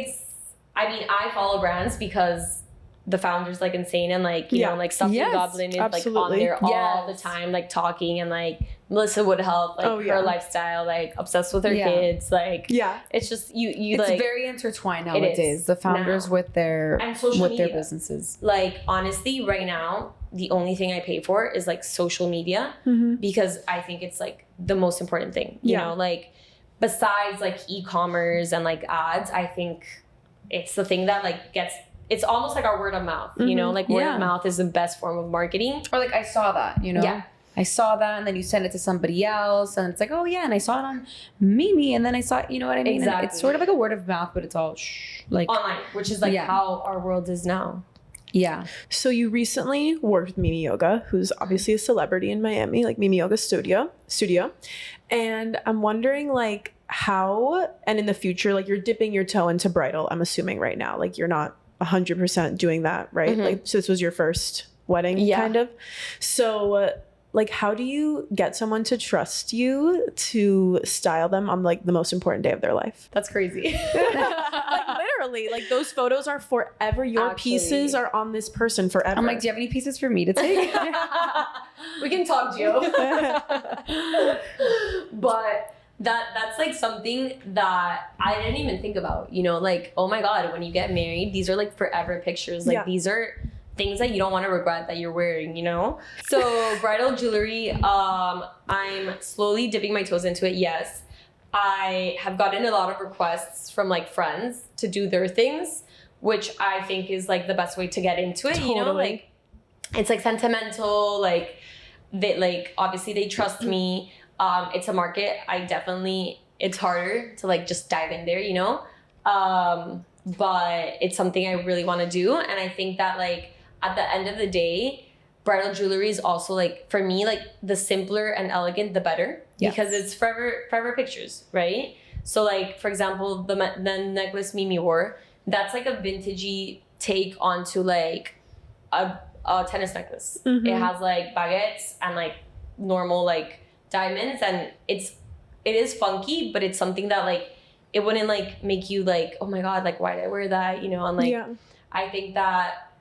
I mean, I follow brands because the founder's like insane and like, you know, like Stuffy Goblin is like on there all the time, like talking, and like Melissa Wood Health, like her lifestyle, like obsessed with her kids, like it's just you it's like very intertwined nowadays. The founders with their their businesses. Like honestly, right now, the only thing I pay for is like social media because I think it's like the most important thing. You know, like besides like e-commerce and like ads, I think it's the thing that like gets. It's almost like our word of mouth, you know, like word of mouth is the best form of marketing. Or like, I saw that, you know? Yeah. I saw that, and then you send it to somebody else, and it's like, oh yeah, and I saw it on Mimi, and then I saw it, you know what I mean? Exactly. And it's sort of like a word of mouth, but it's all like online, which is like how our world is now. Yeah. So you recently worked with Mimi Yoga, who's obviously a celebrity in Miami, like Mimi Yoga Studio. And I'm wondering like how, and in the future, like you're dipping your toe into bridal, I'm assuming right now, like you're not 100% doing that, right? Like, so this was your first wedding kind of. So like, how do you get someone to trust you to style them on like the most important day of their life? That's crazy. Like literally, like those photos are forever. Your pieces are on this person forever. I'm like, do you have any pieces for me to take? We can talk, Gio. But that's like something that I didn't even think about, you know, like, oh my God, when you get married, these are like forever pictures. Like these are things that you don't want to regret that you're wearing, you know? So bridal jewelry, I'm slowly dipping my toes into it. Yes. I have gotten a lot of requests from like friends to do their things, which I think is like the best way to get into it. You know, like it's like sentimental, like they like, obviously they trust me. It's a market. It's harder to like just dive in there, you know? But it's something I really want to do. And I think that like at the end of the day, bridal jewelry is also like, for me, like the simpler and elegant, the better, because it's forever pictures, right? So like, for example, the necklace Mimi wore, that's like a vintagey take onto like a tennis necklace. It has like baguettes and like normal like diamonds, and it is funky, but it's something that like it wouldn't like make you like, oh my God, like why did I wear that, you know? And like I think that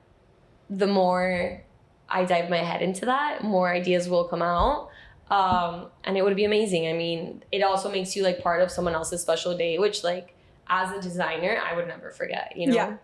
the more I dive my head into that, more ideas will come out, and it would be amazing. I mean, it also makes you like part of someone else's special day, which like as a designer I would never forget, you know?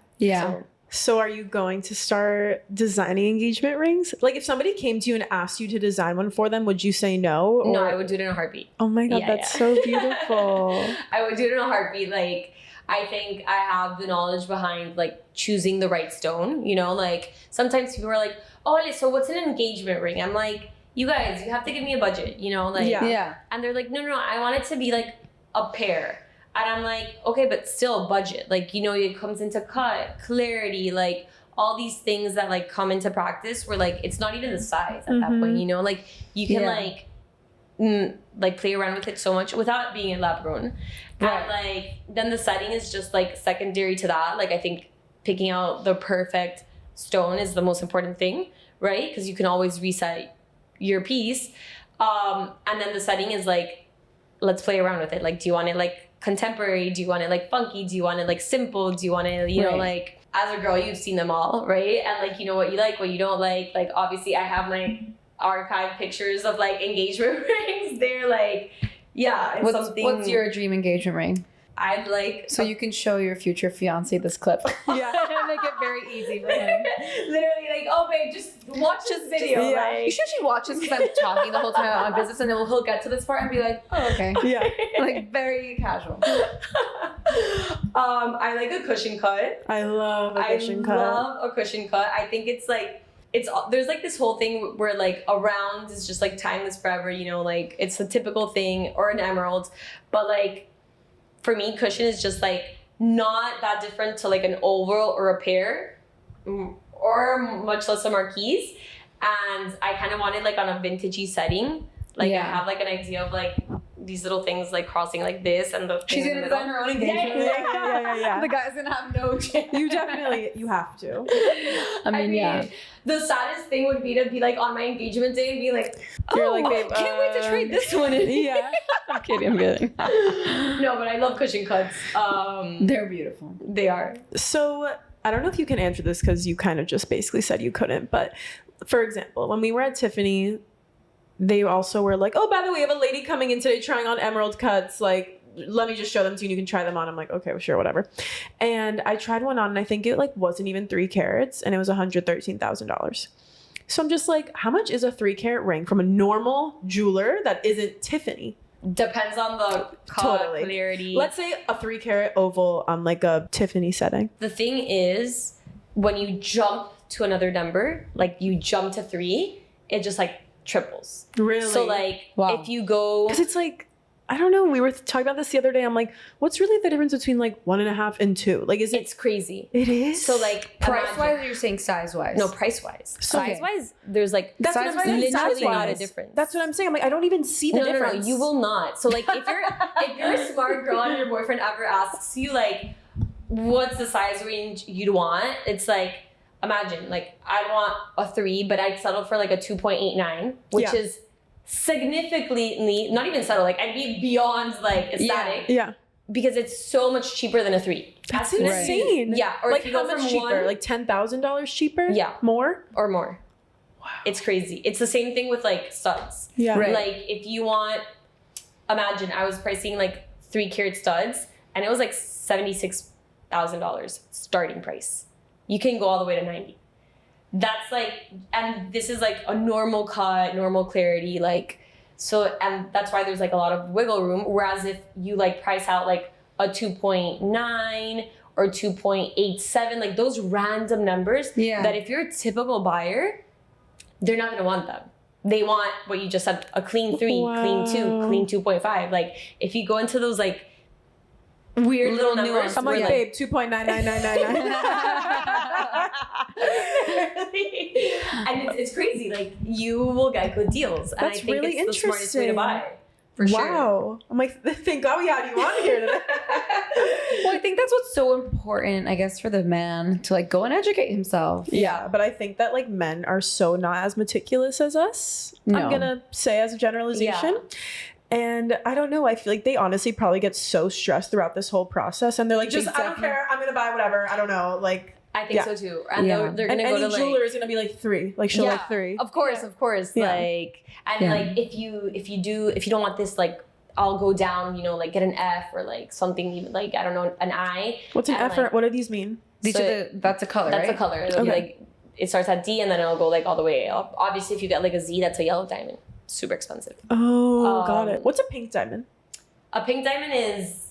So are you going to start designing engagement rings? Like if somebody came to you and asked you to design one for them, would you say no? Or... No, I would do it in a heartbeat. Oh my God, that's so beautiful. I would do it in a heartbeat. Like, I think I have the knowledge behind like choosing the right stone, you know? Like sometimes people are like, oh, so what's an engagement ring? I'm like, you guys, you have to give me a budget, you know? Like, and they're like, no, I want it to be like a pair. And I'm like, okay, but still budget. Like, you know, it comes into cut, clarity, like all these things that like come into practice where like, it's not even the size at that point, you know, like you can like play around with it so much without being a lab grown. And like, then the setting is just like secondary to that. Like, I think picking out the perfect stone is the most important thing, right? Because you can always reset your piece. And then the setting is like, let's play around with it. Like, do you want it like contemporary? Do you want it like funky? Do you want it like simple? Do you want it, you know, like as a girl, you've seen them all, right? And like, you know what you like, what you don't like. Like, obviously I have my archive pictures of like engagement rings. They're like, what's your dream engagement ring? I'd like... So you can show your future fiance this clip. Make it very easy for him. Literally like, oh babe, just watch this video. You should actually watch this because I'm talking the whole time on business, and then he'll get to this part and be like, oh, okay. Like very casual. I like a cushion cut. I love a cushion cut. I think it's like, there's like this whole thing where like a round is just like timeless forever, you know, like it's a typical thing, or an emerald, but like for me, cushion is just like not that different to like an oval or a pear, or much less a marquise. And I kind of wanted like on a vintagey setting. Like I have like an idea of like these little things like crossing like this and the She's thing in gonna the design middle. her own engagement. Yeah. The guy's gonna have no chance. You have to. I mean, yeah. The saddest thing would be to be like on my engagement day and be like, You're like, babe, can't wait to trade this one in. Yeah. I'm kidding. No, but I love cushion cuts. They're beautiful. They are. So I don't know if you can answer this because you kind of just basically said you couldn't. But for example, when we were at Tiffany, they also were like, oh, by the way, we have a lady coming in today trying on emerald cuts. Like, let me just show them to you and you can try them on. I'm like, okay, well, sure, whatever. And I tried one on and I think it like wasn't even 3 carats and it was $113,000. So I'm just like, how much is a 3 carat ring from a normal jeweler that isn't Tiffany? Depends on the Totally. clarity. Let's say a 3 carat oval on like a Tiffany setting. The thing is, when you jump to another number, like you jump to 3, it just like triples. Really? So like Wow. if you go, Because it's like, I don't know. We were talking about this the other day. I'm like, what's really the difference between like 1.5 and 2? Like, is it? it's crazy. It is. So like Price-wise, or you're saying size-wise? no, price-wise. So- Size-wise, there's like That's what I'm saying. literally not a Size-wise. difference. That's what I'm saying. I'm like, I don't even see the no, difference. you will not. So like if you're a smart girl and your boyfriend ever asks you like, what's the size range you'd want? It's like, imagine like I'd want a 3, but I'd settle for like a 2.89, which Yeah. is significantly not even settle. Like I'd be beyond like ecstatic Yeah. because it's so much cheaper than a 3. That's As soon as insane. Yeah, or like if you how go much from cheaper? 1 Like $10,000 cheaper? Yeah. More? or more. Wow. It's crazy. It's the same thing with like studs. Yeah. Right. Like if you want, imagine I was pricing like 3 carat studs and it was like $76,000 starting price. You can go all the way to 90. That's like, and this is like a normal cut, normal clarity, like, so, and that's why there's like a lot of wiggle room. Whereas if you like price out like a 2.9 or 2.87, like those random numbers Yeah. that if you're a typical buyer, they're not going to want them. They want what you just said, a clean 3, clean 2, Wow. clean 2.5. Like if you go into those like weird little numbers. nuances. I'm like, where, babe, 2.99999. and it's crazy. Like you will get good deals. And That's I think really it's the smartest way to buy. For sure. Wow. I'm like, thank God we had you on here today. Well, I think that's what's so important, I guess, for the man to like go and educate himself. Yeah, but I think that like men are so not as meticulous as us. No. I'm gonna say as a generalization. Yeah. And I don't know. I feel like they honestly probably get so stressed throughout this whole process, and they're like, "Just I don't Exactly. care. I'm gonna buy whatever. I don't know." Like, I think Yeah. so too. And Yeah. they're and gonna go any to jeweler like is gonna be like 3. Like she'll like 3. Of course. Yeah. Like and Yeah. like if you don't want this, like I'll go down, like get an F or like something even like I don't know, an I. What's an and, effort? like, What do these mean? These So are that's a color, That's right? a color. It'll be Okay. like it starts at D and then it'll go like all the way up. Obviously, if you get like a Z, that's a yellow diamond. Super expensive. Oh, got it. Um, What's a pink diamond? A pink diamond is,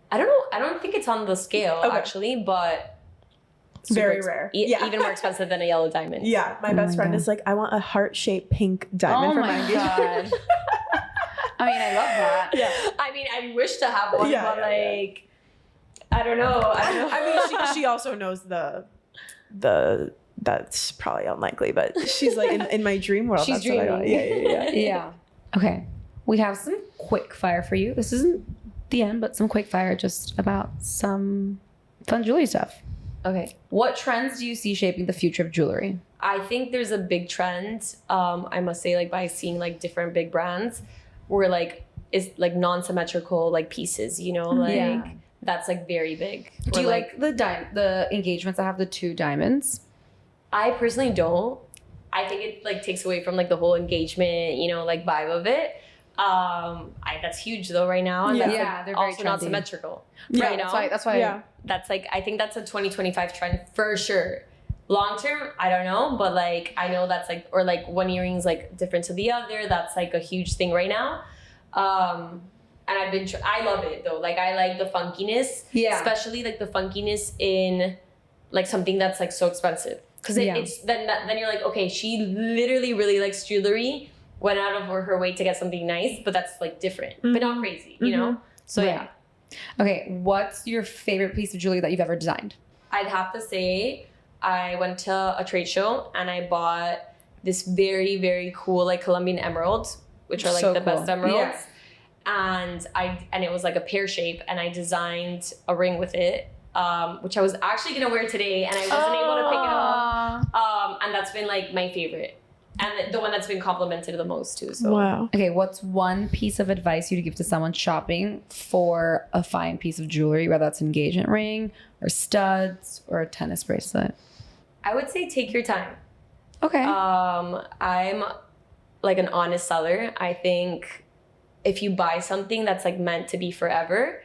I don't know. I don't think it's on the scale Okay. actually, but super Very rare. Yeah. Even more expensive than a yellow diamond. Yeah, my Oh best my friend God. is like, I want a heart-shaped pink diamond Oh for my my engagement. God. I mean, I love that. Yeah. I mean, I wish to have one, Yeah, but yeah, yeah. like, I don't know. I mean, she also knows the that's probably unlikely, but she's like in my dream world. She's that's what I want. dreaming. Yeah. Yeah. Okay. We have some quick fire for you. This isn't the end, but some quick fire just about some fun jewelry stuff. Okay. What trends do you see shaping the future of jewelry? I think there's a big trend. I must say, like by seeing like different big brands, where like it's like non-symmetrical like pieces. Like Yeah. that's like very big. Do Or, you like the engagements that have the 2 diamonds? I personally don't. I think it like takes away from like the whole engagement, like vibe of it. That's huge though right now, and Yeah. that's Yeah, like, they're very also not trendy. symmetrical. Yeah, you know? That's why. Yeah. That's like I think that's a 2025 trend for sure. Long term, I don't know, but like I know that's like or like one earring's like different to the other. That's like a huge thing right now. And I've been I love it though. Like I like the funkiness, Yeah. especially like the funkiness in like something that's like so expensive. Because Yeah. it's then you're like, okay, she literally really likes jewelry, went out of her way to get something nice, but that's like different, but not crazy, you know? So Right. yeah, Okay. What's your favorite piece of jewelry that you've ever designed? I'd have to say I went to a trade show and I bought this very, very cool like Colombian emerald, which are like So the cool. best emeralds. and it was like a pear shape, and I designed a ring with it, which I was actually gonna wear today, and I wasn't able to pick it up. And that's been like my favorite, and the one that's been complimented the most too. So Wow. Okay, what's one piece of advice you'd give to someone shopping for a fine piece of jewelry, whether that's an engagement ring or studs or a tennis bracelet? I would say take your time. Okay. I'm like an honest seller. I think if you buy something that's like meant to be forever,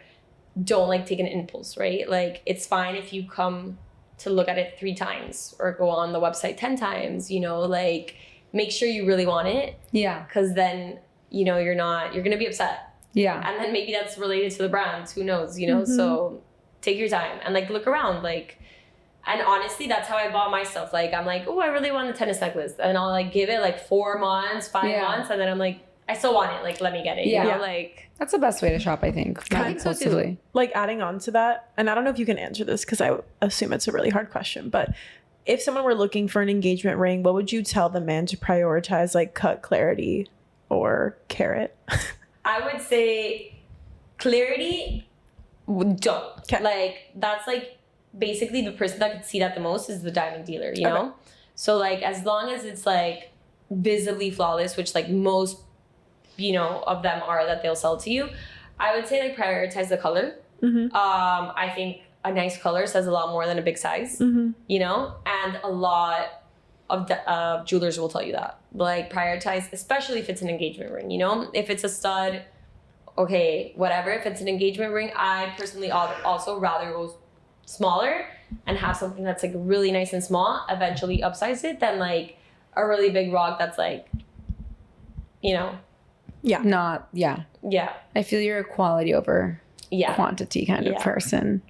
don't like take an impulse, right? Like it's fine if you come to look at it 3 times or go on the website 10 times, you know, like make sure you really want it, Yeah. because then, you know, you're gonna be upset. Yeah. And then maybe that's related to the brand, who knows, you know? So take your time and like look around, like, and honestly, that's how I bought my stuff. Like, I'm like, oh, I really want a tennis necklace. And I'll like give it like 4 months, 5 months. And then I'm like, I still want it. Like, let me get it. Yeah. You know, like. That's the best way to shop, I think. I think so too. Impulsively. Like adding on to that, and I don't know if you can answer this because I assume it's a really hard question, but if someone were looking for an engagement ring, what would you tell the man to prioritize, like cut, clarity, or carat? I would say clarity, don't. Okay. Like, that's like basically the person that could see that the most is the diamond dealer, you know? Okay. So like, as long as it's like visibly flawless, which like most, you know, of them are that they'll sell to you, I would say like prioritize the color. I think a nice color says a lot more than a big size, you know? And a lot of jewelers will tell you that. Like prioritize, especially if it's an engagement ring, you know? If it's a stud, okay, whatever. If it's an engagement ring, I personally also rather go smaller and have something that's like really nice and small, eventually upsize it, than like a really big rock that's like, you know. Yeah. Yeah. I feel you're a quality over quantity kind of person.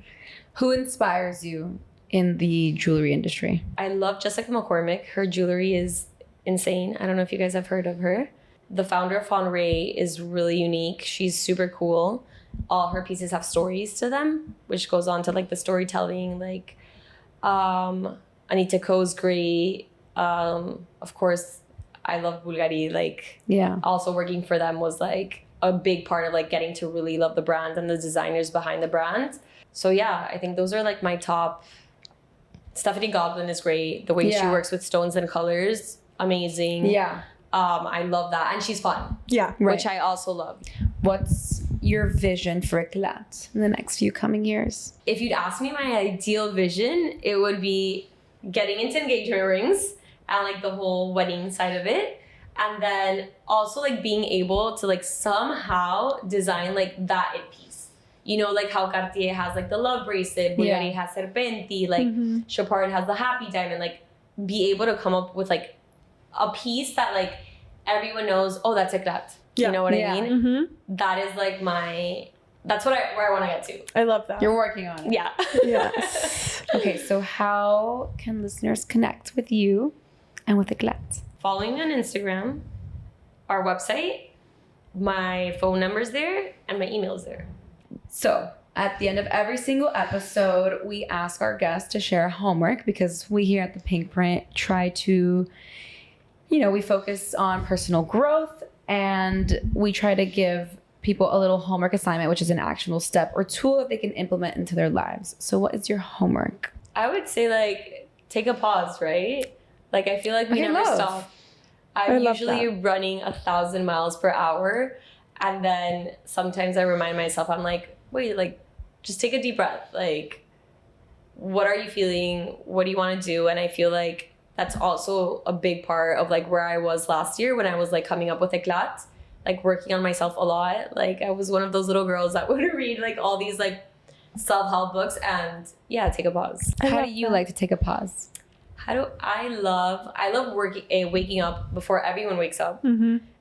Who inspires you in the jewelry industry? I love Jessica McCormick. Her jewelry is insane. I don't know if you guys have heard of her. The founder of Fonray is really unique. She's super cool. All her pieces have stories to them, which goes on to like the storytelling. Like Anita Ko's great. Of course, I love Bulgari. Like, also working for them was like a big part of like getting to really love the brand and the designers behind the brand. So yeah, I think those are like my top. Stephanie Goblin is great. The way she works with stones and colors, amazing. Yeah. I love that. And she's fun. Yeah. Which I also love. What's your vision for Éclat in the next few coming years? If you'd ask me my ideal vision, it would be getting into engagement rings and like the whole wedding side of it. And then also like being able to like somehow design like that piece. You know, like how Cartier has like the love bracelet, Bulgari has Serpenti, like Chopard has the happy diamond. Like be able to come up with like a piece that like everyone knows, oh, that's Éclat. You know what I mean? That is like that's where I want to get to. I love that. You're working on it. Yeah. Yes. Okay, so how can listeners connect with you and with Éclat? Following me on Instagram, our website, my phone number's there, and my email's there. So at the end of every single episode, we ask our guests to share homework because we here at the Pink Print try to, we focus on personal growth and we try to give people a little homework assignment, which is an actionable step or tool that they can implement into their lives. So what is your homework? I would say like take a pause, right? Like I feel like we never stop. I'm usually running 1,000 miles per hour. And then sometimes I remind myself, I'm like, wait, like just take a deep breath. Like, what are you feeling? What do you want to do? And I feel like that's also a big part of like where I was last year when I was like coming up with Éclat, like working on myself a lot. Like I was one of those little girls that would read like all these like self-help books and take a pause. How do you like to take a pause? I love waking up before everyone wakes up.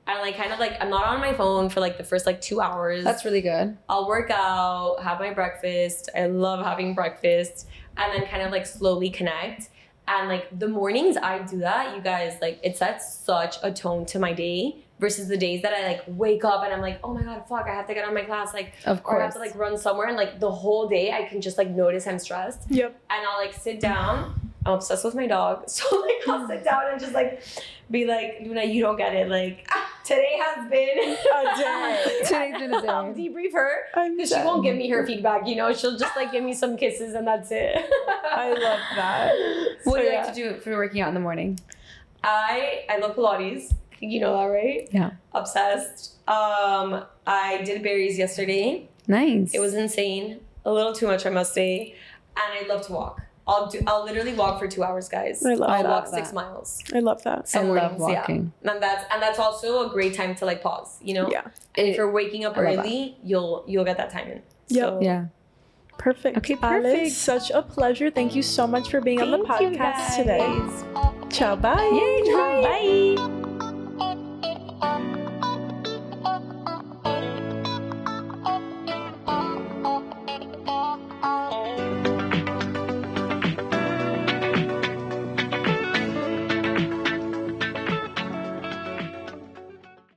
And like kind of like I'm not on my phone for like the first like 2 hours. That's really good. I'll work out, have my breakfast. I love having breakfast, and then kind of like slowly connect. And like the mornings I do that, you guys, like it sets such a tone to my day versus the days that I like wake up and I'm like, oh my god, fuck, I have to get on my class, like of course, or I have to like run somewhere, and like the whole day I can just like notice I'm stressed. Yep. And I'll like sit down. I'm obsessed with my dog, so like I'll sit down and just like be like, Luna, you don't get it, like Today has been A day. Today's been a I'll day. debrief her because she won't give me her feedback. You know, she'll just like give me some kisses and that's it. I love that. What do you yeah. like to do for working out in the morning? I love Pilates. You know that, right? Yeah. Obsessed. I did berries yesterday. Nice. It was insane. A little too much, I must say. And I love to walk. I'll literally walk for 2 hours, guys. I love I'll that. walk 6 miles. I love that. Some I love mornings, walking. Yeah. And that's also a great time to like pause, you know? Yeah. And if you're waking up I love early, you'll get that time in. Yep. So, Yeah. Perfect. Okay, Alice, perfect. such a pleasure. Thank you so much for being on the Thank you, podcast guys. today. Ciao. Bye. Yay, Bye.